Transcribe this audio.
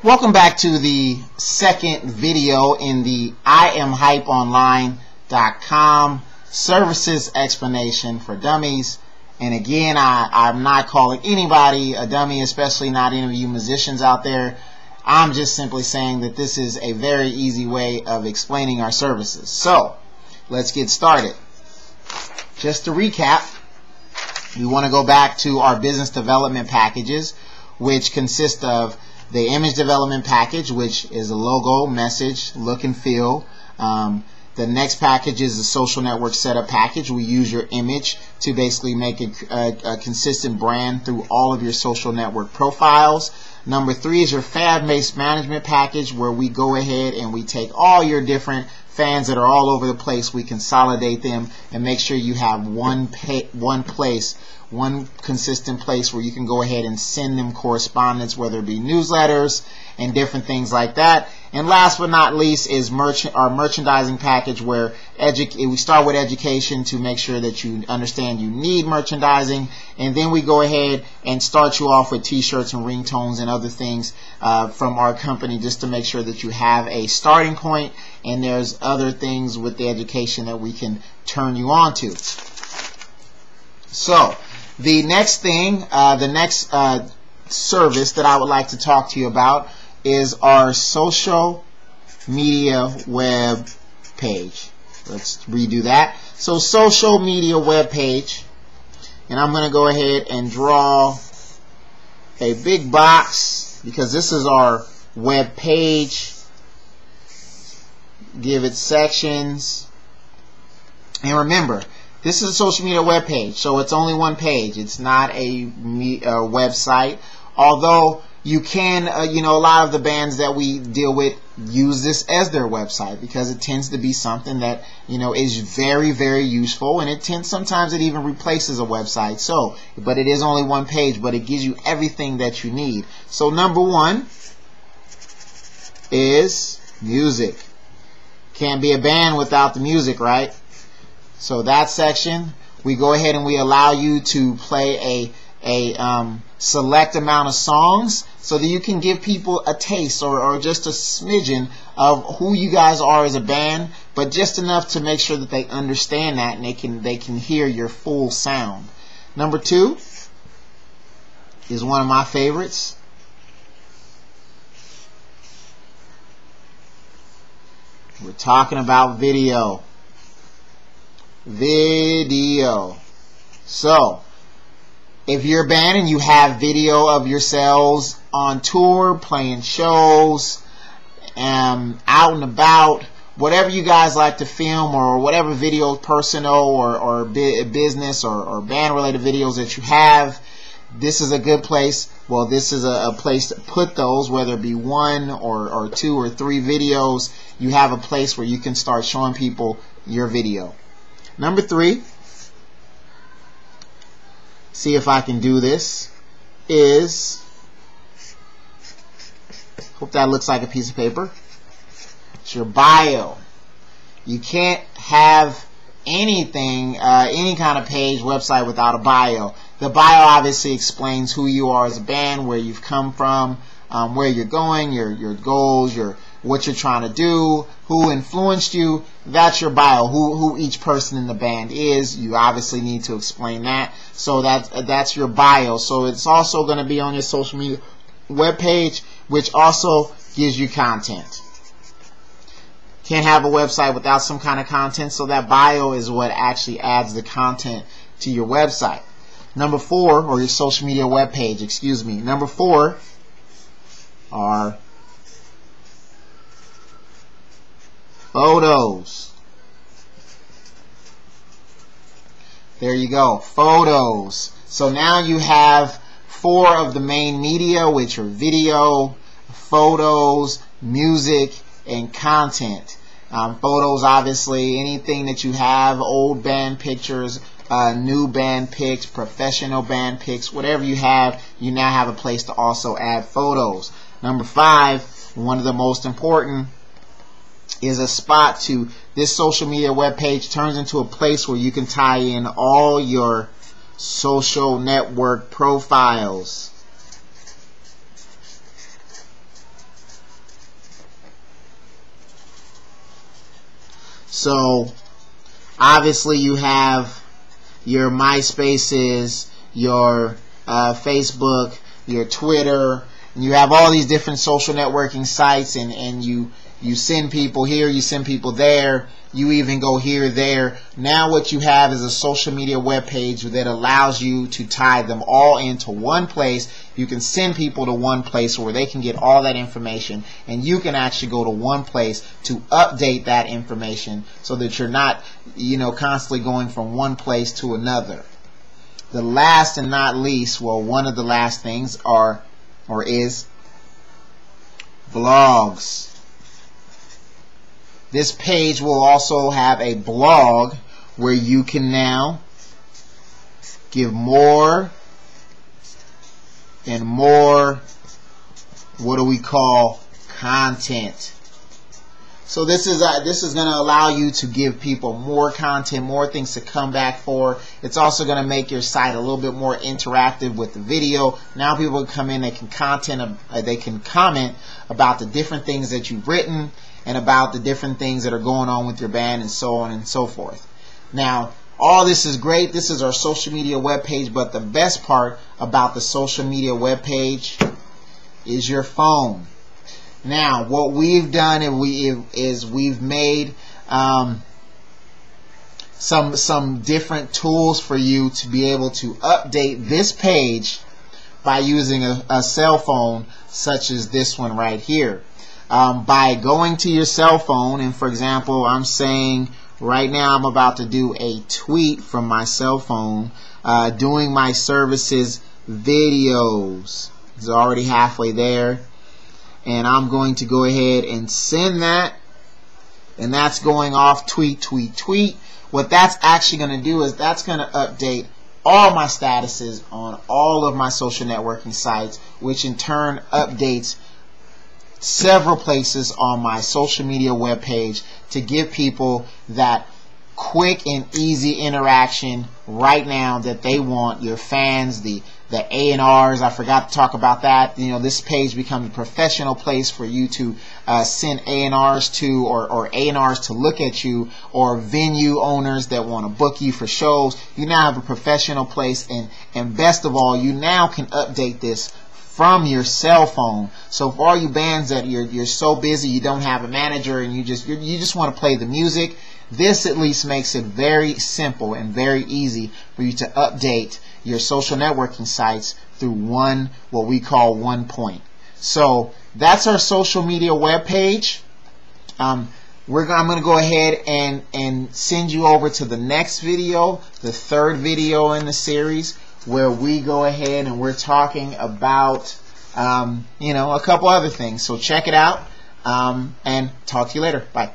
Welcome back to the second video in the IamHypeOnline.com services explanation for dummies. And again, I'm not calling anybody a dummy, especially not any of you musicians out there. I'm just simply saying that this is a very easy way of explaining our services. So let's get started. Just to recap, we want to go back to our business development packages, which consist of the image development package, which is a logo, message, look and feel. The next package is the social network setup package. We use your image to basically make a consistent brand through all of your social network profiles. Number 3 is your fan base management package, where we go ahead and we take all your different fans that are all over the place, we consolidate them and make sure you have one consistent place where you can go ahead and send them correspondence, whether it be newsletters and different things like that. And last but not least is our merchandising package, where we start with education to make sure that you understand you need merchandising, and then we go ahead and start you off with t-shirts and ringtones and other things from our company, just to make sure that you have a starting point, and there's other things with the education that we can turn you on to. So the next thing, the next service that I would like to talk to you about is our social media web page. Let's redo that. So social media web page, and I'm going to go ahead and draw a big box because this is our web page. Give it sections, and remember, this is a social media web page, so it's only one page. It's not a website, although you can, a lot of the bands that we deal with use this as their website because it tends to be something that, is very, very useful, and sometimes it even replaces a website. So, but it is only one page, but it gives you everything that you need. So number 1 is music. Can't be a band without the music, right? So that section, we go ahead and we allow you to play a select amount of songs so that you can give people a taste or just a smidgen of who you guys are as a band, but just enough to make sure that they understand that and they can hear your full sound. Number 2 is one of my favorites. We're talking about video. So if you're a band and you have video of yourselves on tour, playing shows, out and about, whatever you guys like to film, or whatever video, personal or business or band related videos that you have, this is a good place. Well, this is a place to put those, whether it be 1 or 2 or 3 videos. You have a place where you can start showing people your video. Number 3, see if I can do this, is, hope that looks like a piece of paper, it's your bio. You can't have anything, any kind of page, website without a bio. The bio obviously explains who you are as a band, where you've come from, where you're going, your goals, what you're trying to do, who influenced you. That's your bio, who each person in the band is. You obviously need to explain that. So that's your bio. So it's also going to be on your social media web page, which also gives you content. Can't have a website without some kind of content, so that bio is what actually adds the content to your website. Number 4, or your social media web page, excuse me. Number 4 are photos. There you go, photos. So now you have 4 of the main media, which are video, photos, music, and content. Photos, obviously, anything that you have, old band pictures, new band pics, professional band pics, whatever you have, you now have a place to also add photos. Number 5, one of the most important, is a spot to this social media web page turns into a place where you can tie in all your social network profiles. So obviously you have your MySpaces, your Facebook, your Twitter, and you have all these different social networking sites, and you send people here, you send people there, you even go here, there. Now what you have is a social media web page that allows you to tie them all into one place. You can send people to one place where they can get all that information, and you can actually go to one place to update that information so that you're not, constantly going from one place to another. The last and not least, well, one of the last things is blogs. This page will also have a blog where you can now give more and more, what do we call, content. So this is going to allow you to give people more content, more things to come back for. It's also going to make your site a little bit more interactive with the video. Now people can come in, they can comment about the different things that you've written and about the different things that are going on with your band, and so on and so forth. Now, all this is great. This is our social media web page, but the best part about the social media web page is your phone. Now, what we've done is we've made some different tools for you to be able to update this page by using a cell phone such as this one right here. By going to your cell phone, and for example, I'm saying right now I'm about to do a tweet from my cell phone doing my services videos. It's already halfway there, and I'm going to go ahead and send that, and that's going off tweet, tweet, tweet. What that's actually going to do is that's going to update all my statuses on all of my social networking sites, which in turn updates several places on my social media web page to give people that quick and easy interaction right now that they want. Your fans, the A&Rs, I forgot to talk about that. This page becomes a professional place for you to send A&Rs to, or A&Rs to look at you, or venue owners that want to book you for shows. You now have a professional place, and best of all, you now can update this from your cell phone. So for all you bands that you're so busy you don't have a manager and you just want to play the music, this at least makes it very simple and very easy for you to update your social networking sites through what we call one point. So that's our social media web page. I'm going to go ahead and send you over to the next video, the third video in the series, where we go ahead and we're talking about a couple other things. So check it out, and talk to you later. Bye.